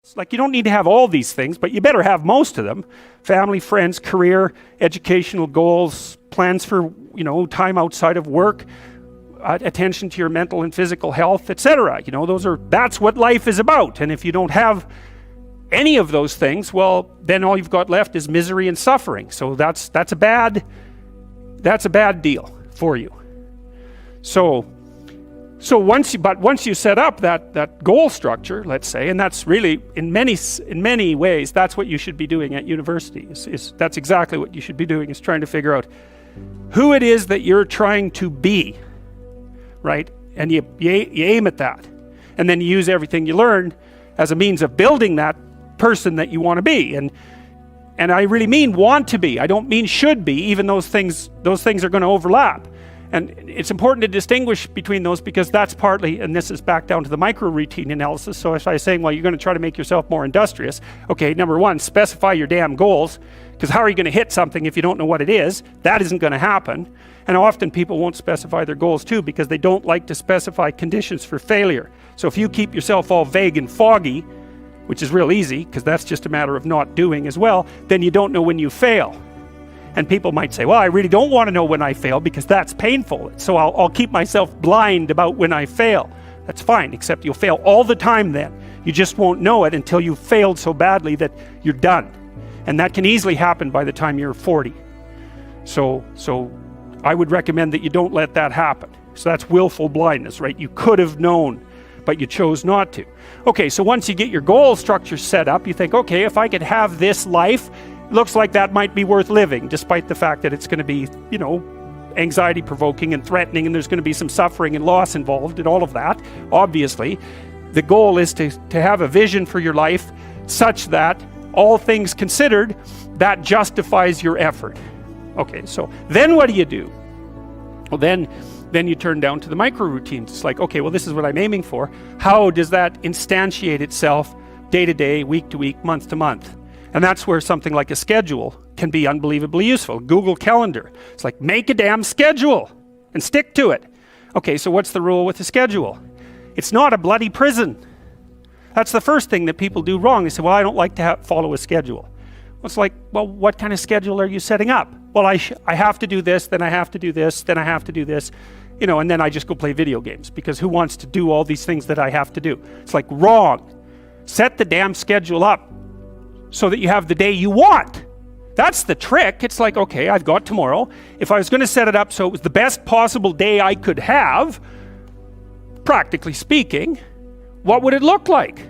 It's like you don't need to have all these things, but you better have most of them. Family, friends, career, educational goals, plans for, time outside of work, attention to your mental and physical health, etc. That's what life is about. And if you don't have any of those things, well, then all you've got left is misery and suffering. So that's a bad deal for you. So once you set up that goal structure, let's say, and that's really in many ways that's what you should be doing at university. That's exactly what you should be doing, is trying to figure out who it is that you're trying to be, right? And you aim at that, and then you use everything you learn as a means of building that person that you want to be. And I really mean want to be. I don't mean should be, even those things are going to overlap. And it's important to distinguish between those, because that's partly, and this is back down to the micro routine analysis. So if I was saying, well, you're going to try to make yourself more industrious. Okay, number one, specify your damn goals, because how are you going to hit something if you don't know what it is? That isn't going to happen. And often people won't specify their goals too, because they don't like to specify conditions for failure. So if you keep yourself all vague and foggy, which is real easy, because that's just a matter of not doing as well, then you don't know when you fail. And people might say, well, I really don't want to know when I fail because that's painful. So I'll keep myself blind about when I fail. That's fine, except you'll fail all the time then. You just won't know it until you've failed so badly that you're done. And that can easily happen by the time you're 40. So I would recommend that you don't let that happen. So that's willful blindness, right? You could have known, but you chose not to. Okay, so once you get your goal structure set up, you think, okay, if I could have this life, looks like that might be worth living, despite the fact that it's going to be, anxiety provoking and threatening, and there's going to be some suffering and loss involved and all of that. Obviously, the goal is to have a vision for your life such that, all things considered, that justifies your effort. Okay, so then what do? Well, then you turn down to the micro routines. It's like, okay, well, this is what I'm aiming for. How does that instantiate itself day to day, week to week, month to month? And that's where something like a schedule can be unbelievably useful. Google Calendar. It's like, make a damn schedule and stick to it. Okay, so what's the rule with a schedule? It's not a bloody prison. That's the first thing that people do wrong. They say, well, I don't like to follow a schedule. Well, it's like, well, what kind of schedule are you setting up? Well, I have to do this, then I have to do this, then I have to do this, and then I just go play video games, because who wants to do all these things that I have to do? It's like, wrong. Set the damn schedule up so that you have the day you want. That's the trick. It's like, okay, I've got tomorrow. If I was going to set it up so it was the best possible day I could have, practically speaking, what would it look like?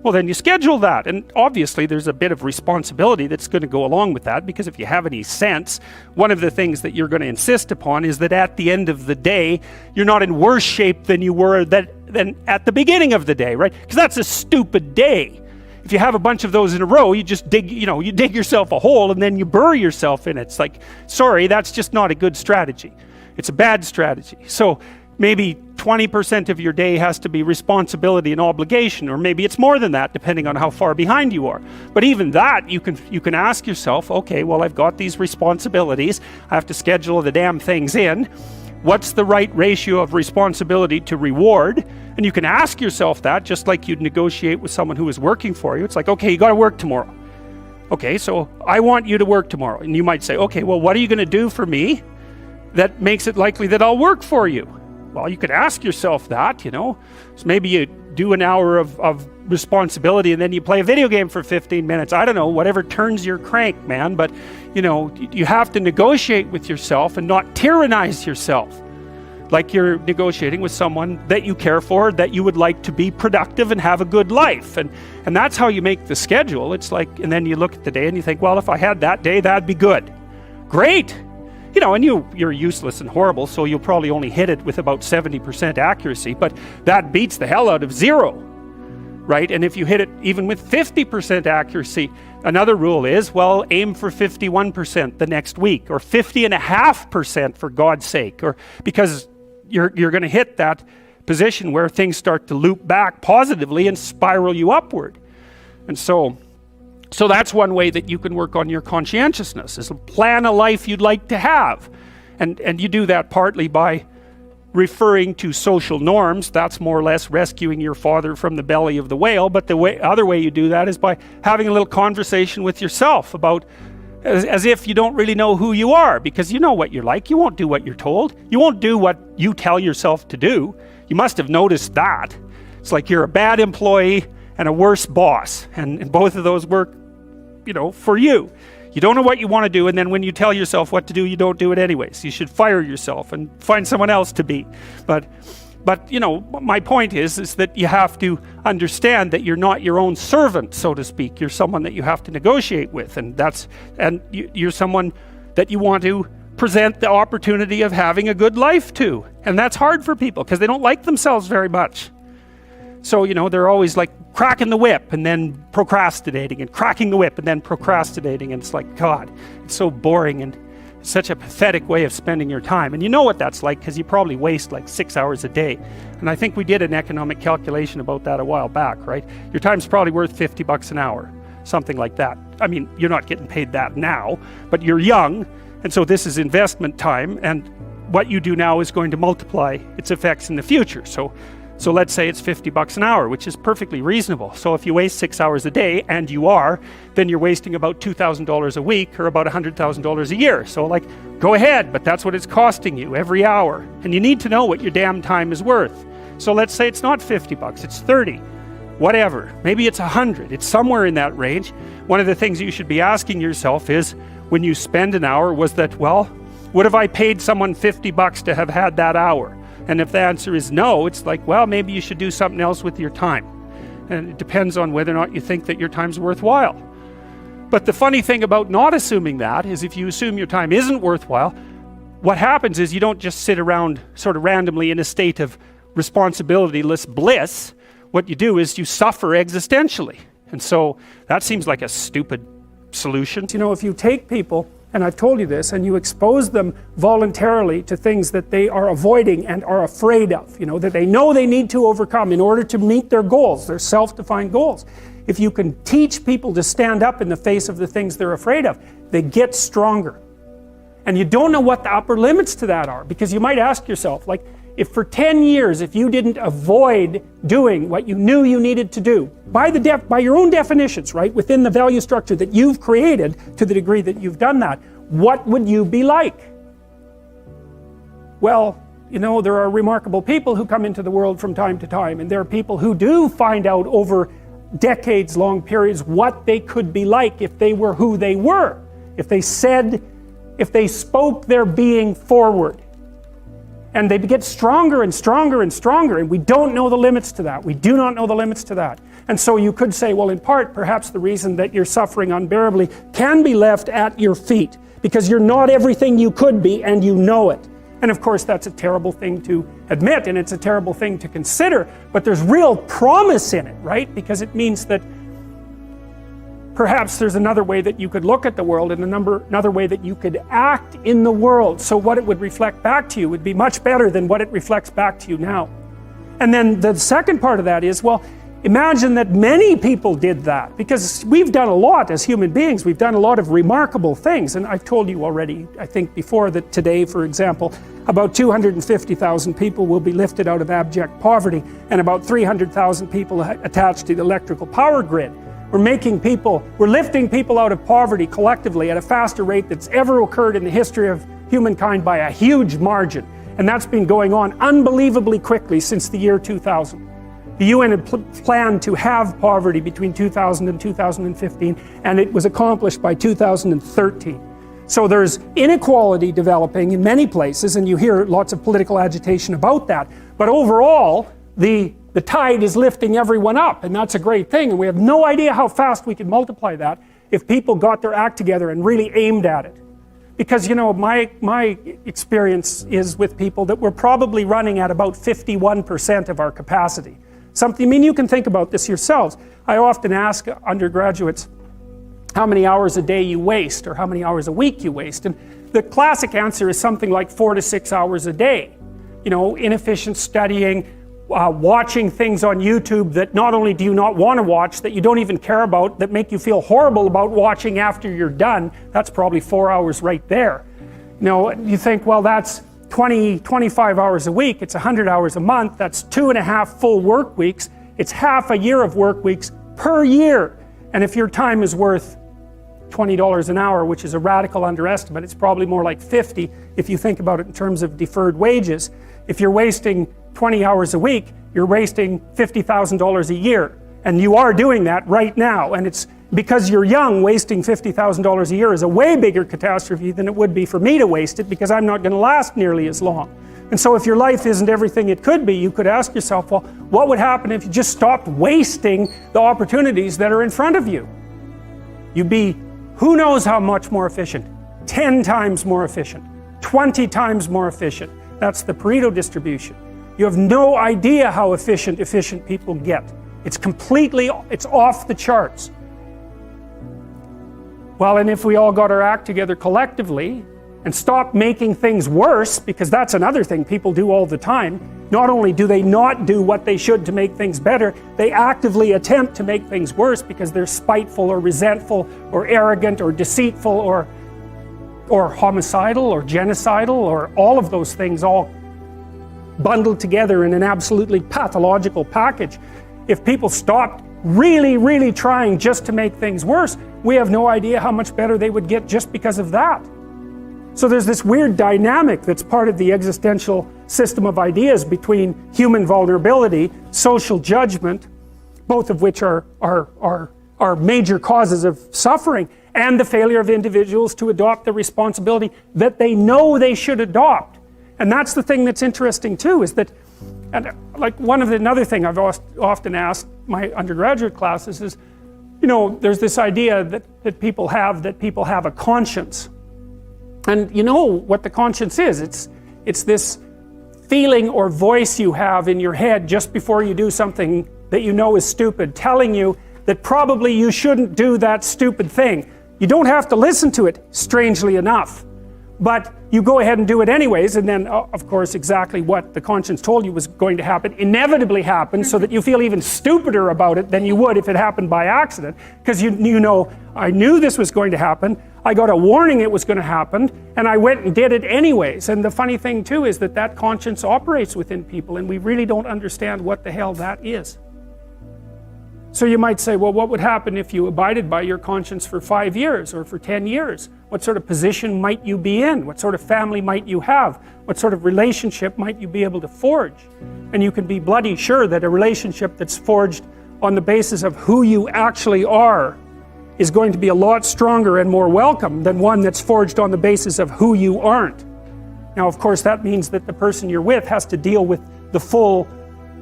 Well, then you schedule that. And obviously there's a bit of responsibility that's going to go along with that, because if you have any sense, one of the things that you're going to insist upon is that at the end of the day, you're not in worse shape than you were than at the beginning of the day, right? Because that's a stupid day. If you have a bunch of those in a row, you just dig yourself a hole and then you bury yourself in it. It's like, sorry, that's just not a good strategy. It's a bad strategy. So maybe 20% of your day has to be responsibility and obligation, or maybe it's more than that, depending on how far behind you are. But even that, you can ask yourself, okay, well, I've got these responsibilities. I have to schedule the damn things in. What's the right ratio of responsibility to reward? And you can ask yourself that, just like you'd negotiate with someone who is working for you. It's like, okay, you got to work tomorrow. Okay, so I want you to work tomorrow. And you might say, okay, well, what are you going to do for me that makes it likely that I'll work for you? Well, you could ask yourself that, So maybe you do an hour of responsibility and then you play a video game for 15 minutes. I don't know, whatever turns your crank, man. But, you have to negotiate with yourself and not tyrannize yourself. Like you're negotiating with someone that you care for, that you would like to be productive and have a good life. And that's how you make the schedule. It's like, and then you look at the day and you think, well, if I had that day, that'd be good. Great. And you're useless and horrible, so you'll probably only hit it with about 70% accuracy, but that beats the hell out of 0, right? And if you hit it even with 50% accuracy, another rule is, well, aim for 51% the next week, or 50.5% for God's sake, or because you're going to hit that position where things start to loop back positively and spiral you upward. And so that's one way that you can work on your conscientiousness, is plan a life you'd like to have. And you do that partly by referring to social norms. That's more or less rescuing your father from the belly of the whale. But the other way you do that is by having a little conversation with yourself about, as if you don't really know who you are, because you know what you're like. You won't do what you're told. You won't do what you tell yourself to do. You must have noticed that. It's like you're a bad employee and a worse boss, and both of those work, for you. You don't know what you want to do, and then when you tell yourself what to do, you don't do it anyways. You should fire yourself and find someone else to be. But my point is that you have to understand that you're not your own servant, so to speak. You're someone that you have to negotiate with, and you're someone that you want to present the opportunity of having a good life to. And that's hard for people because they don't like themselves very much. So, they're always like cracking the whip and then procrastinating, and cracking the whip and then procrastinating. And it's like, God, it's so boring and such a pathetic way of spending your time. And you know what that's like because you probably waste like 6 hours a day. And I think we did an economic calculation about that a while back, right? Your time's probably worth $50 an hour, something like that. I mean, you're not getting paid that now, but you're young. And so this is investment time. And what you do now is going to multiply its effects in the future. So let's say it's $50 an hour, which is perfectly reasonable. So if you waste 6 hours a day, and you are, then you're wasting about $2,000 a week, or about $100,000 a year. So go ahead, but that's what it's costing you every hour. And you need to know what your damn time is worth. So let's say it's not $50, it's 30, whatever. Maybe it's 100, it's somewhere in that range. One of the things you should be asking yourself is, when you spend an hour, would have I paid someone $50 to have had that hour? And if the answer is no, it's like, well, maybe you should do something else with your time. And it depends on whether or not you think that your time's worthwhile. But the funny thing about not assuming that is, if you assume your time isn't worthwhile, what happens is you don't just sit around sort of randomly in a state of responsibility-less bliss. What you do is you suffer existentially. And so that seems like a stupid solution. If you take people, and I've told you this, and you expose them voluntarily to things that they are avoiding and are afraid of, that they know they need to overcome in order to meet their goals, their self-defined goals. If you can teach people to stand up in the face of the things they're afraid of, they get stronger. And you don't know what the upper limits to that are, because you might ask yourself, if for 10 years, if you didn't avoid doing what you knew you needed to do, by your own definitions, right, within the value structure that you've created, to the degree that you've done that, what would you be like? Well, there are remarkable people who come into the world from time to time, and there are people who do find out over decades-long periods what they could be like if they were who they were, if they spoke their being forward. And they get stronger and stronger and stronger, and we don't know the limits to that. We do not know the limits to that. And so you could say, well, in part, perhaps the reason that you're suffering unbearably can be left at your feet, because you're not everything you could be, and you know it. And of course, that's a terrible thing to admit, and it's a terrible thing to consider, but there's real promise in it, right? Because it means that perhaps there's another way that you could look at the world, and another way that you could act in the world, so what it would reflect back to you would be much better than what it reflects back to you now. And then the second part of that is, well, imagine that many people did that, because we've done a lot as human beings. We've done a lot of remarkable things, and I've told you already, I think before, that today, for example, about 250,000 people will be lifted out of abject poverty, and about 300,000 people attached to the electrical power grid. We're lifting people out of poverty collectively at a faster rate that's ever occurred in the history of humankind by a huge margin. And that's been going on unbelievably quickly since the year 2000. The UN had planned to have poverty between 2000 and 2015, and it was accomplished by 2013. So there's inequality developing in many places, and you hear lots of political agitation about that. But overall, the tide is lifting everyone up, and that's a great thing, and we have no idea how fast we could multiply that if people got their act together and really aimed at it. Because, my experience is with people that we're probably running at about 51% of our capacity. You can think about this yourselves. I often ask undergraduates how many hours a day you waste, or how many hours a week you waste, and the classic answer is something like 4 to 6 hours a day. Inefficient studying, watching things on YouTube that not only do you not want to watch, that you don't even care about, that make you feel horrible about watching after you're done. That's probably 4 hours right there. You think, well, that's 25 hours a week, it's 100 hours a month, that's 2.5 full work weeks, it's half a year of work weeks per year. And if your time is worth $20 an hour, which is a radical underestimate, it's probably more like 50 if you think about it in terms of deferred wages. If you're wasting 20 hours a week, you're wasting $50,000 a year. And you are doing that right now. And it's because you're young, wasting $50,000 a year is a way bigger catastrophe than it would be for me to waste it, because I'm not going to last nearly as long. And so if your life isn't everything it could be, you could ask yourself, well, what would happen if you just stopped wasting the opportunities that are in front of you? You'd be who knows how much more efficient. 10 times more efficient. 20 times more efficient. That's the Pareto distribution. You have no idea how efficient people get. It's off the charts. Well, and if we all got our act together collectively and stopped making things worse, because that's another thing people do all the time, not only do they not do what they should to make things better, they actively attempt to make things worse because they're spiteful or resentful or arrogant or deceitful or homicidal or genocidal, or all of those things all bundled together in an absolutely pathological package. If people stopped really trying just to make things worse, we have no idea how much better they would get just because of that. So there's this weird dynamic that's part of the existential system of ideas between human vulnerability, social judgment, both of which are major causes of suffering, and the failure of individuals to adopt the responsibility that they know they should adopt. And that's the thing that's interesting too, is that, and like another thing I've often asked my undergraduate classes is, you know, there's this idea that people have a conscience. And you know what the conscience is. It's this feeling or voice you have in your head just before you do something that you know is stupid, telling you that probably you shouldn't do that stupid thing. You don't have to listen to it, strangely enough. But you go ahead and do it anyways, and then, of course, exactly what the conscience told you was going to happen inevitably happens, so that you feel even stupider about it than you would if it happened by accident. Because you know, I knew this was going to happen, I got a warning it was going to happen, and I went and did it anyways. And the funny thing too is that conscience operates within people, and we really don't understand what the hell that is. So you might say, well, what would happen if you abided by your conscience for 5 years or for 10 years? What sort of position might you be in? What sort of family might you have? What sort of relationship might you be able to forge? And you can be bloody sure that a relationship that's forged on the basis of who you actually are is going to be a lot stronger and more welcome than one that's forged on the basis of who you aren't. Now, of course, that means that the person you're with has to deal with the full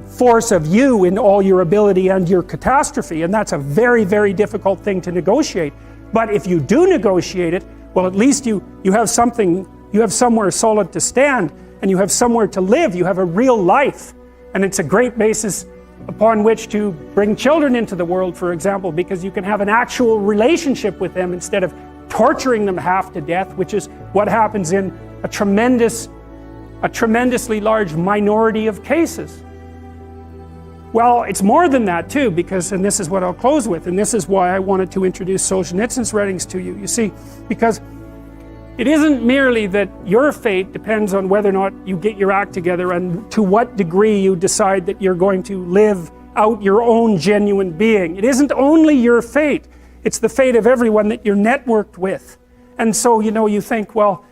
force of you in all your ability and your catastrophe, and that's a very difficult thing to negotiate. But if you do negotiate it, well, at least you have something, you have somewhere solid to stand, and you have somewhere to live, you have a real life. And it's a great basis upon which to bring children into the world, for example, because you can have an actual relationship with them instead of torturing them half to death, which is what happens in a tremendously large minority of cases. Well, it's more than that too, because, and this is what I'll close with, and this is why I wanted to introduce Solzhenitsyn's writings to you. You see, because it isn't merely that your fate depends on whether or not you get your act together and to what degree you decide that you're going to live out your own genuine being. It isn't only your fate, it's the fate of everyone that you're networked with. And so, you know, you think, well,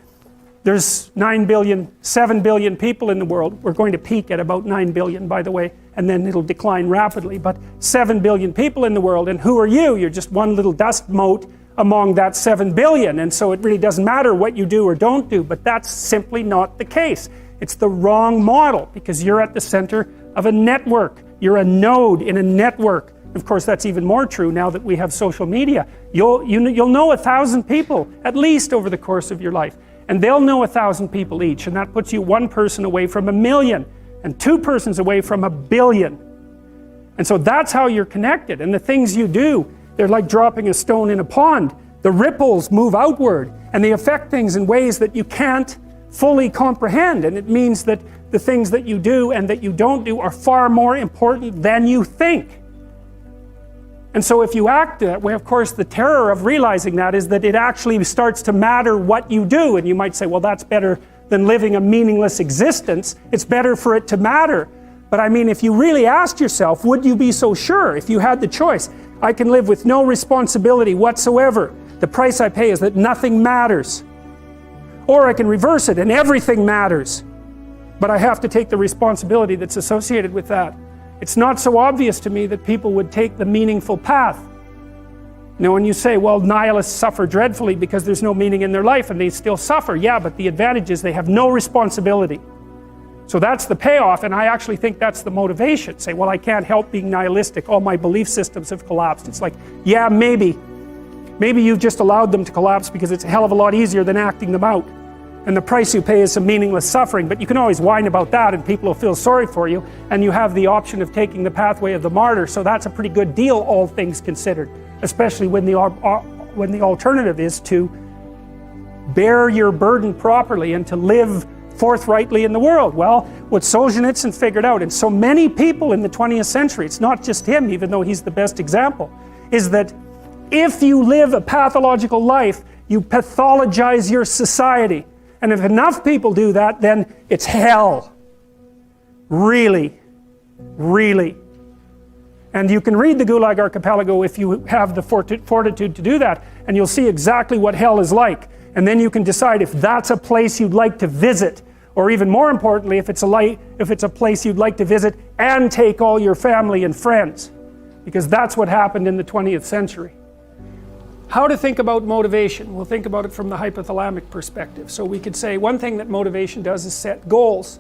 there's 7 billion people in the world. We're going to peak at about 9 billion, by the way, and then it'll decline rapidly. But 7 billion people in the world, and who are you? You're just one little dust mote among that 7 billion. And so it really doesn't matter what you do or don't do, but that's simply not the case. It's the wrong model, because you're at the center of a network. You're a node in a network. Of course, that's even more true now that we have social media. You'll know 1,000 people, at least, over the course of your life. And they'll know 1,000 people each, and that puts you one person away from 1 million, and 2 persons away from 1 billion. And so that's how you're connected. And the things you do, they're like dropping a stone in a pond. The ripples move outward, and they affect things in ways that you can't fully comprehend. And it means that the things that you do and that you don't do are far more important than you think. And so if you act that way, of course, the terror of realizing that is that it actually starts to matter what you do. And you might say, well, that's better than living a meaningless existence. It's better for it to matter. But I mean, if you really asked yourself, would you be so sure if you had the choice? I can live with no responsibility whatsoever. The price I pay is that nothing matters. Or I can reverse it and everything matters. But I have to take the responsibility that's associated with that. It's not so obvious to me that people would take the meaningful path. You know, when you say, well, nihilists suffer dreadfully because there's no meaning in their life and they still suffer. Yeah, but the advantage is they have no responsibility. So that's the payoff, and I actually think that's the motivation. Say, well, I can't help being nihilistic. All my belief systems have collapsed. It's like, yeah, maybe. Maybe you've just allowed them to collapse because it's a hell of a lot easier than acting them out. And the price you pay is some meaningless suffering, but you can always whine about that and people will feel sorry for you, and you have the option of taking the pathway of the martyr, so that's a pretty good deal, all things considered. Especially when the alternative is to bear your burden properly and to live forthrightly in the world. Well, what Solzhenitsyn figured out, and so many people in the 20th century, it's not just him, even though he's the best example, is that if you live a pathological life, you pathologize your society. And if enough people do that, then it's hell. Really. Really. And you can read the Gulag Archipelago if you have the fortitude to do that, and you'll see exactly what hell is like. And then you can decide if that's a place you'd like to visit, or even more importantly, if it's a place you'd like to visit and take all your family and friends. Because that's what happened in the 20th century. How to think about motivation? We'll think about it from the hypothalamic perspective. So we could say one thing that motivation does is set goals.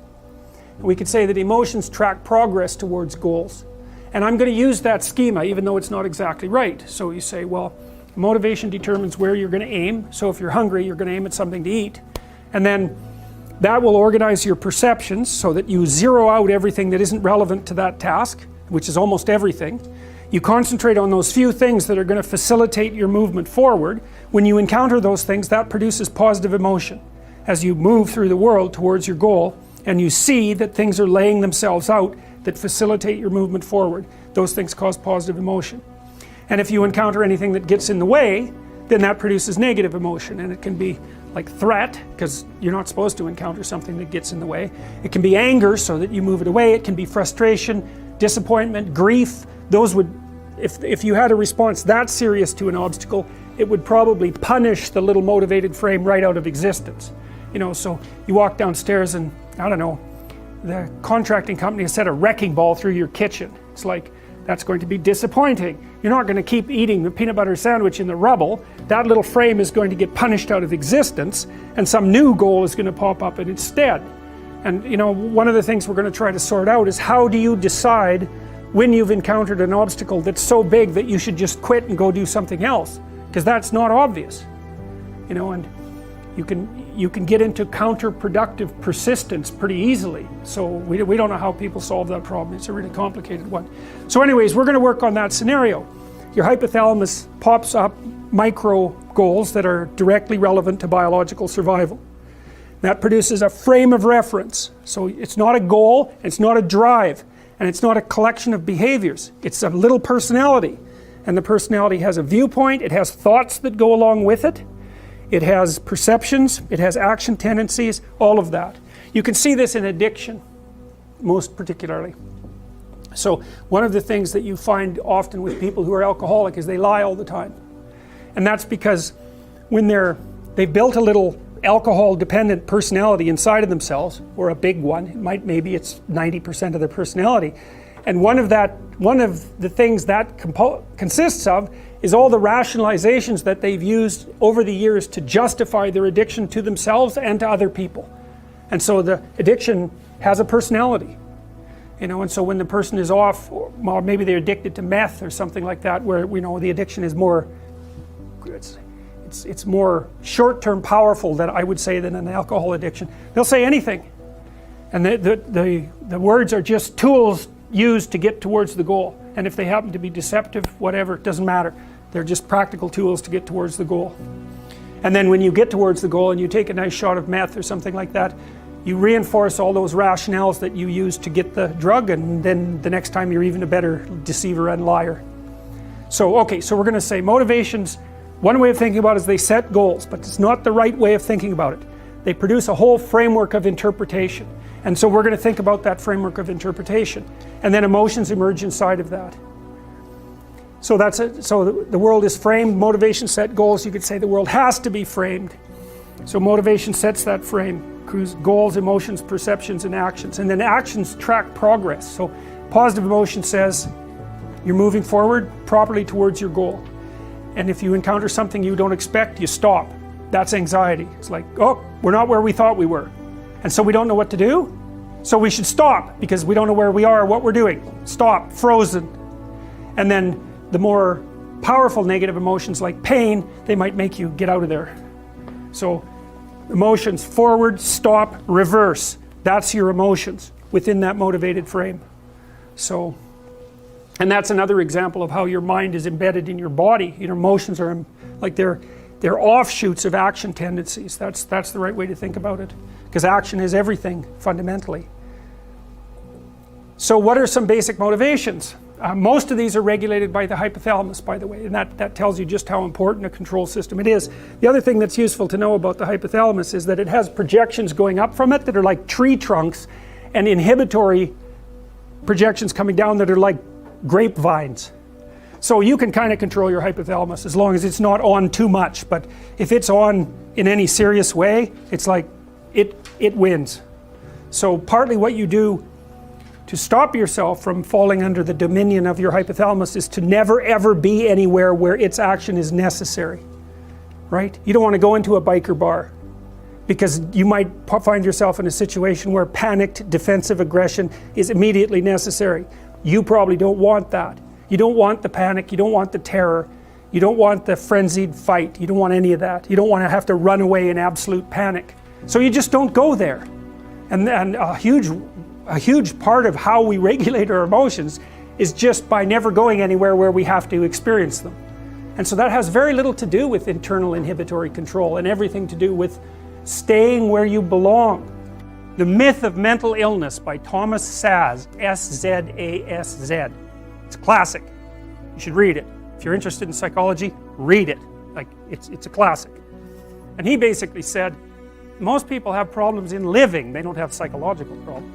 We could say that emotions track progress towards goals. And I'm going to use that schema even though it's not exactly right. So you say, well, motivation determines where you're going to aim. So if you're hungry, you're going to aim at something to eat. And then that will organize your perceptions so that you zero out everything that isn't relevant to that task, which is almost everything. You concentrate on those few things that are going to facilitate your movement forward. When you encounter those things, that produces positive emotion as you move through the world towards your goal, and you see that things are laying themselves out that facilitate your movement forward. Those things cause positive emotion. And if you encounter anything that gets in the way, then that produces negative emotion, and it can be like threat, because you're not supposed to encounter something that gets in the way. It can be anger, so that you move it away. It can be frustration, disappointment, grief. Those would, if you had a response that serious to an obstacle, it would probably punish the little motivated frame right out of existence. You know, so you walk downstairs and, I don't know, the contracting company has set a wrecking ball through your kitchen. It's like, that's going to be disappointing. You're not going to keep eating the peanut butter sandwich in the rubble. That little frame is going to get punished out of existence, and some new goal is going to pop up in its stead. And you know, one of the things we're going to try to sort out is how do you decide when you've encountered an obstacle that's so big that you should just quit and go do something else? Because that's not obvious. You know, and you can get into counterproductive persistence pretty easily. So we don't know how people solve that problem. It's a really complicated one. So anyways, we're going to work on that scenario. Your hypothalamus pops up micro goals that are directly relevant to biological survival. That produces a frame of reference. So it's not a goal, it's not a drive, and it's not a collection of behaviors. It's a little personality. And the personality has a viewpoint, it has thoughts that go along with it. It has perceptions, it has action tendencies, all of that. You can see this in addiction, most particularly. So one of the things that you find often with people who are alcoholic is they lie all the time. And that's because when they've built a little alcohol-dependent personality inside of themselves, or a big one, maybe it's 90% of their personality, and one of the things that consists of is all the rationalizations that they've used over the years to justify their addiction to themselves and to other people. And so the addiction has a personality. You know, and so when the person is off, or maybe they're addicted to meth or something like that, where we know the addiction is more, it's more short-term powerful than I would say than an alcohol addiction. They'll say anything. And the words are just tools used to get towards the goal. And if they happen to be deceptive, whatever, it doesn't matter. They're just practical tools to get towards the goal. And then when you get towards the goal and you take a nice shot of meth or something like that, you reinforce all those rationales that you used to get the drug, and then the next time you're even a better deceiver and liar. So, okay, so we're going to say motivations, one way of thinking about it is they set goals, but it's not the right way of thinking about it. They produce a whole framework of interpretation. And so we're going to think about that framework of interpretation. And then emotions emerge inside of that. So that's it. So the world is framed, motivation set goals. You could say the world has to be framed. So motivation sets that frame. Goals, emotions, perceptions, and actions. And then actions track progress. So positive emotion says you're moving forward properly towards your goal. And if you encounter something you don't expect, you stop. That's anxiety. It's like, oh, we're not where we thought we were. And so we don't know what to do. So we should stop because we don't know where we are or what we're doing. Stop, frozen. And then the more powerful negative emotions like pain, they might make you get out of there. So emotions, forward, stop, reverse. That's your emotions within that motivated frame. So, and that's another example of how your mind is embedded in your body. Your emotions are like they're offshoots of action tendencies. That's the right way to think about it. Because action is everything, fundamentally. So what are some basic motivations? Most of these are regulated by the hypothalamus, by the way, and that tells you just how important a control system it is. The other thing that's useful to know about the hypothalamus is that it has projections going up from it that are like tree trunks, and inhibitory projections coming down that are like grapevines. So you can kind of control your hypothalamus as long as it's not on too much, but if it's on in any serious way, it's like it wins. So partly what you do to stop yourself from falling under the dominion of your hypothalamus is to never ever be anywhere where its action is necessary, right? You don't want to go into a biker bar because you might find yourself in a situation where panicked defensive aggression is immediately necessary. You probably don't want that. You don't want the panic, you don't want the terror, you don't want the frenzied fight, you don't want any of that. You don't want to have to run away in absolute panic. So you just don't go there. And a huge part of how we regulate our emotions is just by never going anywhere where we have to experience them. And so that has very little to do with internal inhibitory control and everything to do with staying where you belong. The Myth of Mental Illness by Thomas Szasz, S-Z-A-S-Z. It's a classic. You should read it. If you're interested in psychology, read it. Like, it's a classic. And he basically said, most people have problems in living, they don't have psychological problems.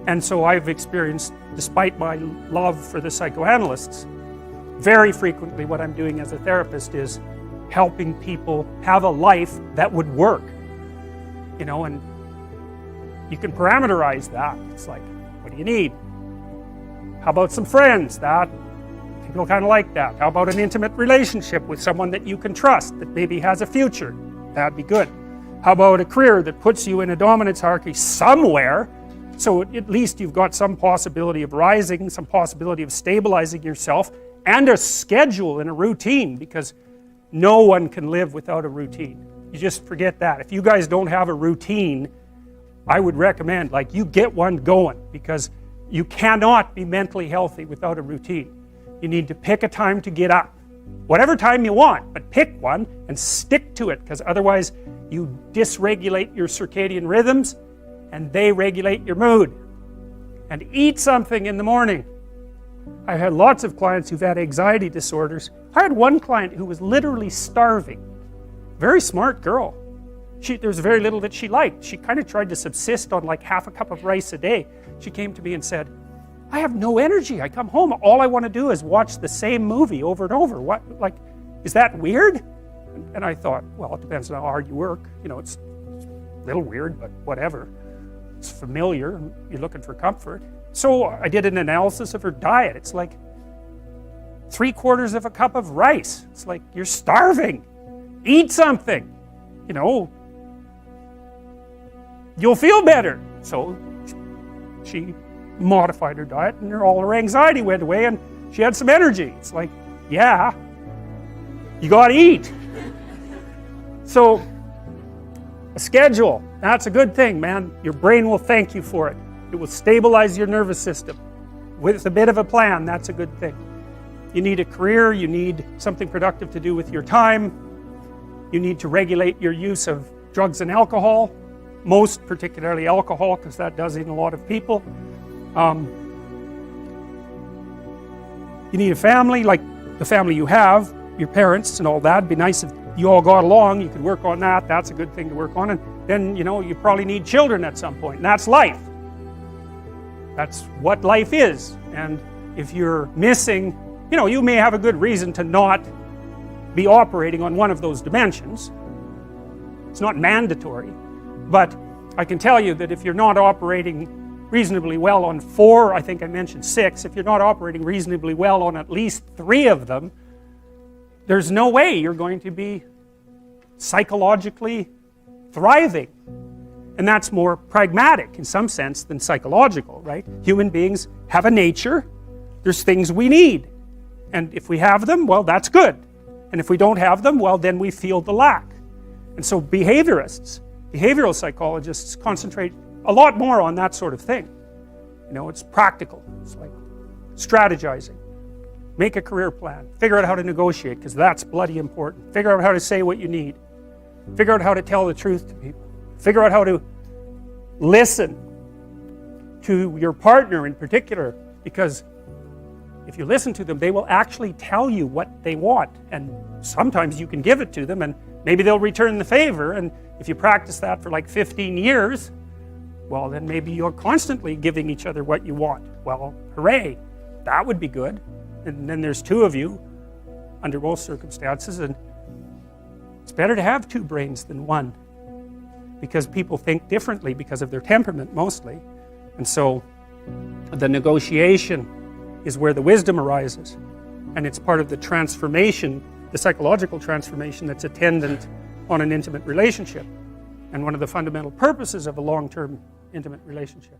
And so I've experienced, despite my love for the psychoanalysts, very frequently what I'm doing as a therapist is helping people have a life that would work. You know, and you can parameterize that. It's like, what do you need? How about some friends? That people kind of like that. How about an intimate relationship with someone that you can trust, that maybe has a future? That'd be good. How about a career that puts you in a dominance hierarchy somewhere, so at least you've got some possibility of rising, some possibility of stabilizing yourself, and a schedule and a routine, because no one can live without a routine. You just forget that. If you guys don't have a routine, I would recommend, like, you get one going, because you cannot be mentally healthy without a routine. You need to pick a time to get up. Whatever time you want, but pick one and stick to it, because otherwise you dysregulate your circadian rhythms and they regulate your mood. And eat something in the morning. I've had lots of clients who've had anxiety disorders. I had one client who was literally starving. Very smart girl. There's very little that she liked. She kind of tried to subsist on like half a cup of rice a day. She came to me and said, I have no energy. I come home, all I want to do is watch the same movie over and over. What, like, is that weird? And I thought, well, it depends on how hard you work. You know, it's a little weird, but whatever. It's familiar. You're looking for comfort. So I did an analysis of her diet. It's like 3/4 of a cup of rice. It's like, you're starving. Eat something. You know, you'll feel better. So she modified her diet, and all her anxiety went away, and she had some energy. It's like, yeah, you got to eat. So a schedule, that's a good thing, man. Your brain will thank you for it. It will stabilize your nervous system. With a bit of a plan, that's a good thing. You need a career, you need something productive to do with your time, you need to regulate your use of drugs and alcohol, most particularly alcohol, because that does in a lot of people. You need a family, like the family you have, your parents and all that. It'd be nice if you all got along, you could work on that, that's a good thing to work on, and then, you know, you probably need children at some point, and that's life. That's what life is. And if you're missing, you know, you may have a good reason to not be operating on one of those dimensions. It's not mandatory, but I can tell you that if you're not operating reasonably well on 4, I think I mentioned 6, if you're not operating reasonably well on at least 3 of them, there's no way you're going to be psychologically thriving. And that's more pragmatic in some sense than psychological, right? Human beings have a nature, there's things we need. And if we have them, well, that's good. And if we don't have them, well, then we feel the lack. And so behaviorists, behavioral psychologists concentrate a lot more on that sort of thing. You know, it's practical. It's like strategizing. Make a career plan. Figure out how to negotiate, because that's bloody important. Figure out how to say what you need. Figure out how to tell the truth to people. Figure out how to listen to your partner in particular, because if you listen to them, they will actually tell you what they want, and sometimes you can give it to them and maybe they'll return the favor. And if you practice that for like 15 years, well, then maybe you're constantly giving each other what you want. Well, hooray, that would be good. And then there's 2 of you under most circumstances, and it's better to have 2 brains than 1, because people think differently because of their temperament mostly. And so the negotiation is where the wisdom arises, and it's part of the transformation, the psychological transformation that's attendant on an intimate relationship, and one of the fundamental purposes of a long-term intimate relationship.